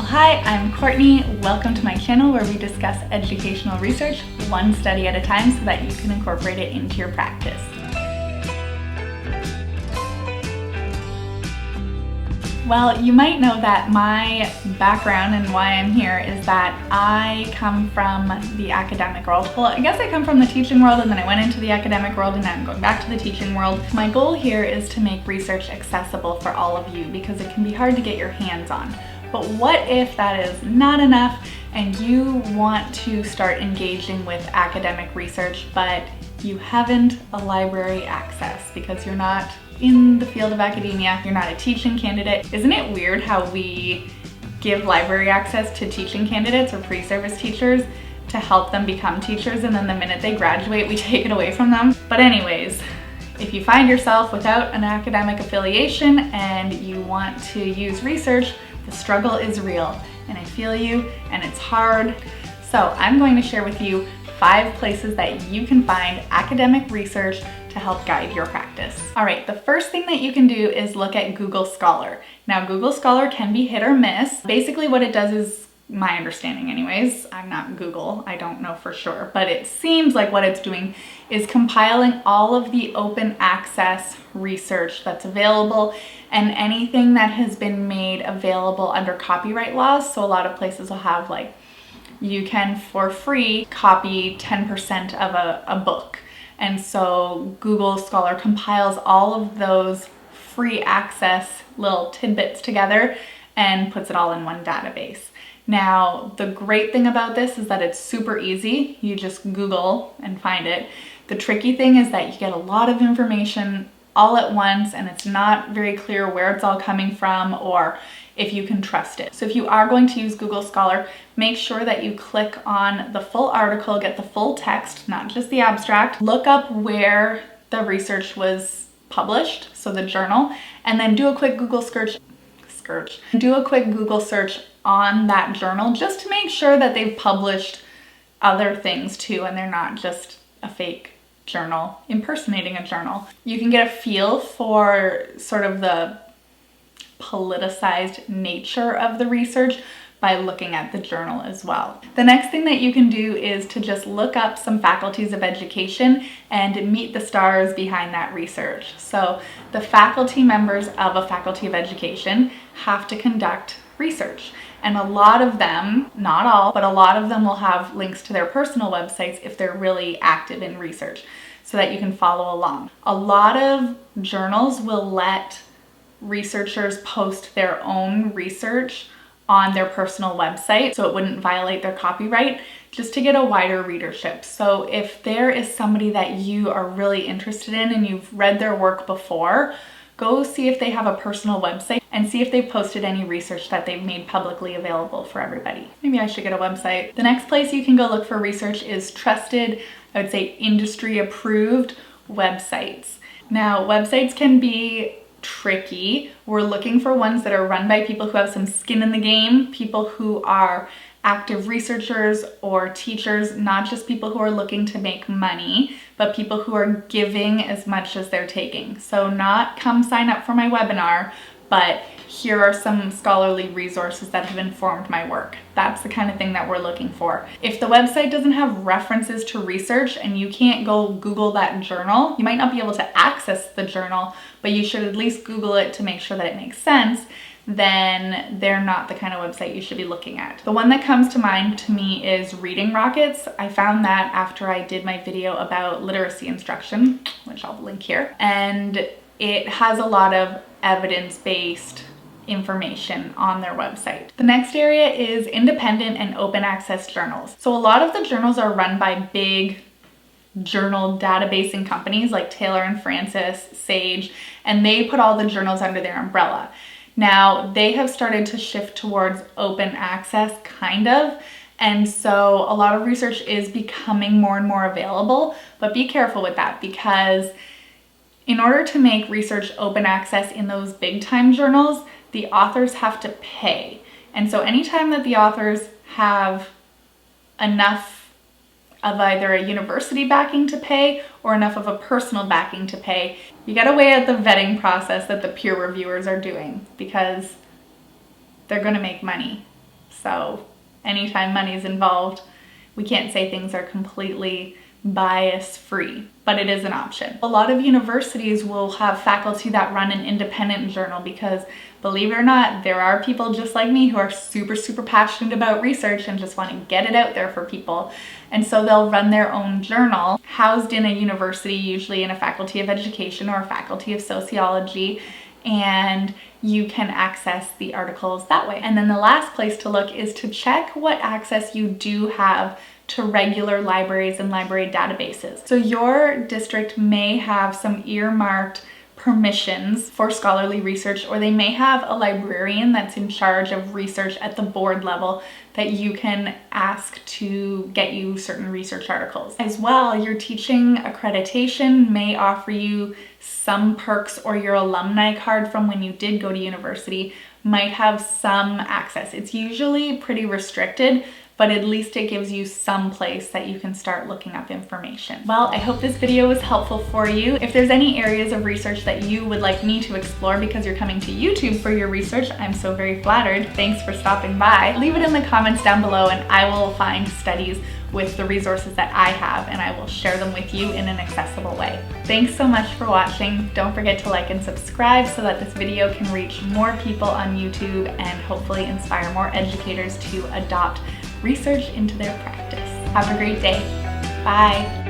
Hi, I'm Courtney. Welcome to my channel where we discuss educational research one study at a time so that you can incorporate it into your practice. Well, you might know that my background and why I'm here is that I come from the academic world. Well, I guess I come from the teaching world and then I went into the academic world and now I'm going back to the teaching world. My goal here is to make research accessible for all of you because it can be hard to get your hands on. But what if that is not enough and you want to start engaging with academic research, but you haven't a library access because you're not in the field of academia, you're not a teaching candidate. Isn't it weird how we give library access to teaching candidates or pre-service teachers to help them become teachers, and then the minute they graduate, we take it away from them? But anyways, if you find yourself without an academic affiliation and you want to use research, the struggle is real, and I feel you, and it's hard. So I'm going to share with you 5 places that you can find academic research to help guide your practice. All right, the first thing that you can do is look at Google Scholar. Now, Google Scholar can be hit or miss. Basically what it does is, my understanding anyways, I'm not Google, I don't know for sure, but it seems like what it's doing is compiling all of the open access research that's available and anything that has been made available under copyright laws. So a lot of places will have like, you can for free copy 10% of a book. And so Google Scholar compiles all of those free access little tidbits together and puts it all in one database. Now, the great thing about this is that it's super easy. You just Google and find it. The tricky thing is that you get a lot of information all at once and it's not very clear where it's all coming from or if you can trust it. So if you are going to use Google Scholar, make sure that you click on the full article, get the full text, not just the abstract, look up where the research was published, so the journal, and then do a quick Google search. Do a quick Google search on that journal just to make sure that they've published other things too and they're not just a fake journal impersonating a journal. You can get a feel for sort of the politicized nature of the research by looking at the journal as well. The next thing that you can do is to just look up some faculties of education and meet the stars behind that research. So the faculty members of a faculty of education have to conduct research. And a lot of them, not all, but a lot of them will have links to their personal websites if they're really active in research so that you can follow along. A lot of journals will let researchers post their own research on their personal website so it wouldn't violate their copyright, just to get a wider readership. So if there is somebody that you are really interested in and you've read their work before, go see if they have a personal website and see if they've posted any research that they've made publicly available for everybody. Maybe I should get a website. The next place you can go look for research is trusted, I would say industry approved websites. Now, websites can be tricky. We're looking for ones that are run by people who have some skin in the game, people who are active researchers or teachers, not just people who are looking to make money, but people who are giving as much as they're taking. So not come sign up for my webinar, but here are some scholarly resources that have informed my work. That's the kind of thing that we're looking for. If the website doesn't have references to research and you can't go Google that journal, you might not be able to access the journal, but you should at least Google it to make sure that it makes sense, then they're not the kind of website you should be looking at. The one that comes to mind to me is Reading Rockets. I found that after I did my video about literacy instruction, which I'll link here, and it has a lot of evidence-based information on their website. The next area is independent and open access journals. So a lot of the journals are run by big journal databasing companies like Taylor and Francis, Sage, and they put all the journals under their umbrella. Now, they have started to shift towards open access, kind of, and so a lot of research is becoming more and more available, but be careful with that because in order to make research open access in those big time journals, the authors have to pay. And so anytime that the authors have enough of either a university backing to pay or enough of a personal backing to pay, you gotta weigh out the vetting process that the peer reviewers are doing because they're gonna make money. So anytime money is involved, we can't say things are completely bias-free, but it is an option. A lot of universities will have faculty that run an independent journal because, believe it or not, there are people just like me who are super passionate about research and just want to get it out there for people. And so they'll run their own journal housed in a university, usually in a faculty of education or a faculty of sociology, and you can access the articles that way. And then the last place to look is to check what access you do have to regular libraries and library databases. So your district may have some earmarked permissions for scholarly research, or they may have a librarian that's in charge of research at the board level that you can ask to get you certain research articles. As well, your teaching accreditation may offer you some perks, or your alumni card from when you did go to university might have some access. It's usually pretty restricted, but at least it gives you some place that you can start looking up information. Well, I hope this video was helpful for you. If there's any areas of research that you would like me to explore because you're coming to YouTube for your research, I'm so very flattered. Thanks for stopping by. Leave it in the comments down below and I will find studies with the resources that I have and I will share them with you in an accessible way. Thanks so much for watching. Don't forget to like and subscribe so that this video can reach more people on YouTube and hopefully inspire more educators to adopt research into their practice. Have a great day. Bye.